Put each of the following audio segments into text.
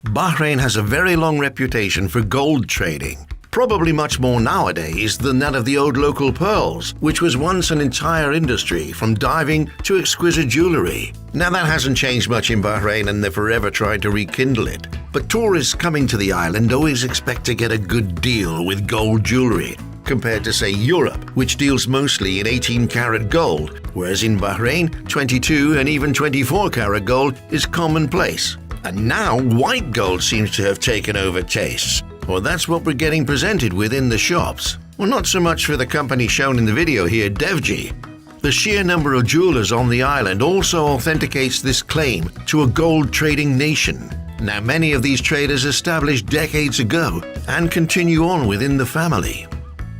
Bahrain has a very long reputation for gold trading, probably much more nowadays than that of the old local pearls, which was once an entire industry from diving to exquisite jewellery. Now that hasn't changed much in Bahrain and they're forever trying to rekindle it. But tourists coming to the island always expect to get a good deal with gold jewellery, compared to, say, Europe, which deals mostly in 18-karat gold, whereas in Bahrain, 22 and even 24-karat gold is commonplace. And now white gold seems to have taken over tastes, or that's what we're getting presented with in the shops. Well, not so much for the company shown in the video here, Devji. The sheer number of jewelers on the island also authenticates this claim to a gold trading nation. Now, many of these traders established decades ago and continue on within the family.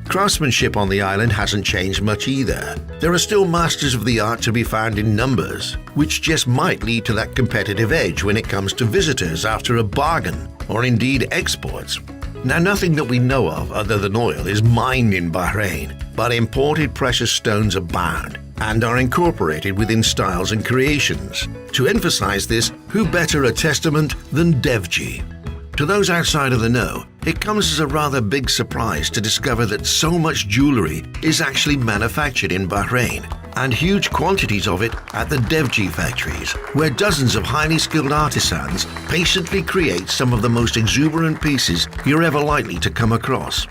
Craftsmanship on the island hasn't changed much either. There are still masters of the art to be found in numbers, which just might lead to that competitive edge when it comes to visitors after a bargain, or indeed exports. Now, nothing that we know of other than oil is mined in Bahrain, but imported precious stones abound and are incorporated within styles and creations. To emphasize this, who better a testament than Devji? To those outside of the know, it comes as a rather big surprise to discover that so much jewellery is actually manufactured in Bahrain, and huge quantities of it at the Devji factories, where dozens of highly skilled artisans patiently create some of the most exuberant pieces you're ever likely to come across.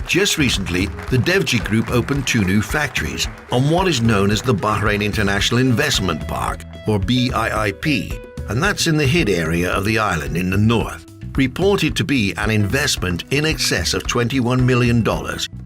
Just recently, the Devji Group opened 2 new factories on what is known as the Bahrain International Investment Park, or BIIP, and that's in the Hid area of the island in the north. Reported to be an investment in excess of $21 million.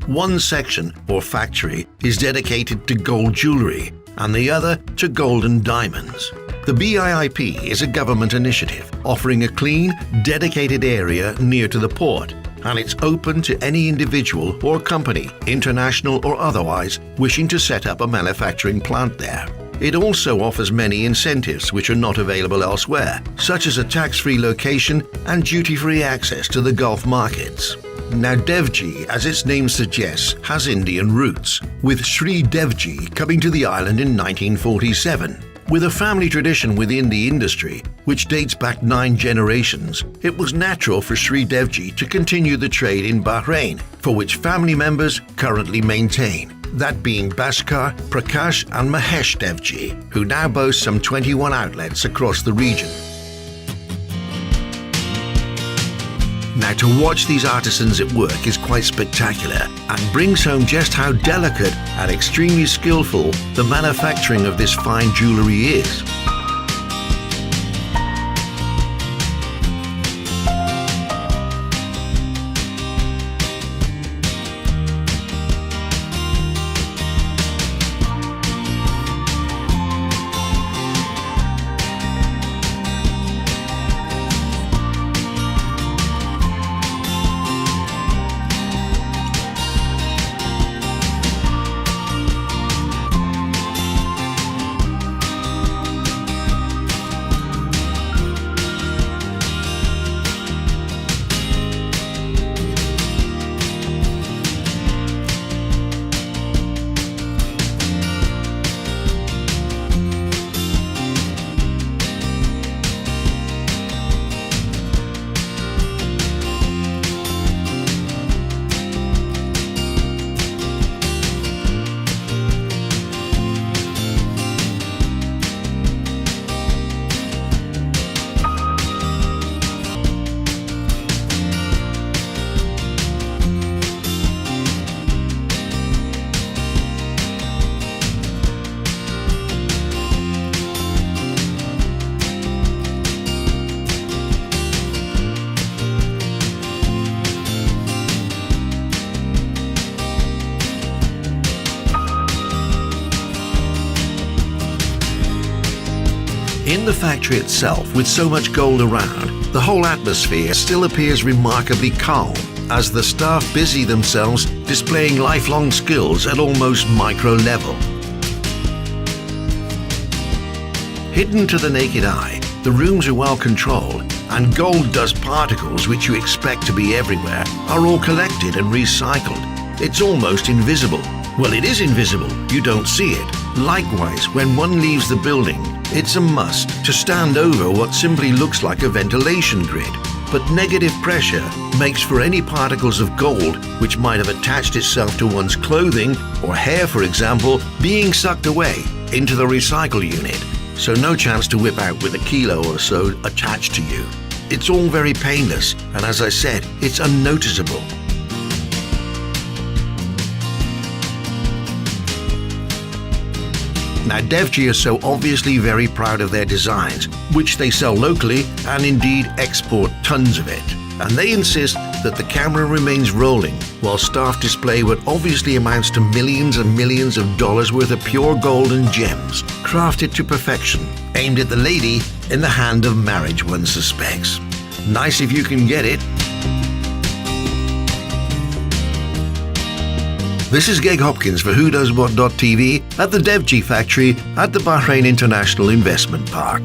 One section, or factory, is dedicated to gold jewellery, and the other to gold and diamonds. The BIIP is a government initiative offering a clean, dedicated area near to the port, and it's open to any individual or company, international or otherwise, wishing to set up a manufacturing plant there. It also offers many incentives which are not available elsewhere, such as a tax-free location and duty-free access to the Gulf markets. Now, Devji, as its name suggests, has Indian roots, with Sri Devji coming to the island in 1947. With a family tradition within the industry, which dates back 9 generations, it was natural for Sri Devji to continue the trade in Bahrain, for which family members currently maintain. That being Bhaskar, Prakash and Mahesh Devji, who now boast some 21 outlets across the region. Now, to watch these artisans at work is quite spectacular and brings home just how delicate and extremely skillful the manufacturing of this fine jewellery is. In the factory itself, with so much gold around, the whole atmosphere still appears remarkably calm, as the staff busy themselves displaying lifelong skills at almost micro level. Hidden to the naked eye, the rooms are well controlled, and gold dust particles, which you expect to be everywhere, are all collected and recycled. It's almost invisible. Well, it is invisible, you don't see it. Likewise, when one leaves the building, it's a must to stand over what simply looks like a ventilation grid. but negative pressure makes for any particles of gold which might have attached itself to one's clothing or hair, for example, being sucked away into the recycle unit, so no chance to whip out with a kilo or so attached to you. It's all very painless, and as I said, it's unnoticeable. Now, Devji are so obviously very proud of their designs, which they sell locally and indeed export tons of it. And they insist that the camera remains rolling while staff display what obviously amounts to millions and millions of dollars worth of pure gold and gems, crafted to perfection, aimed at the lady in the hand of marriage, one suspects. Nice if you can get it. This is Greg Hopkins for WhoDoesWhat.tv at the Devji factory at the Bahrain International Investment Park.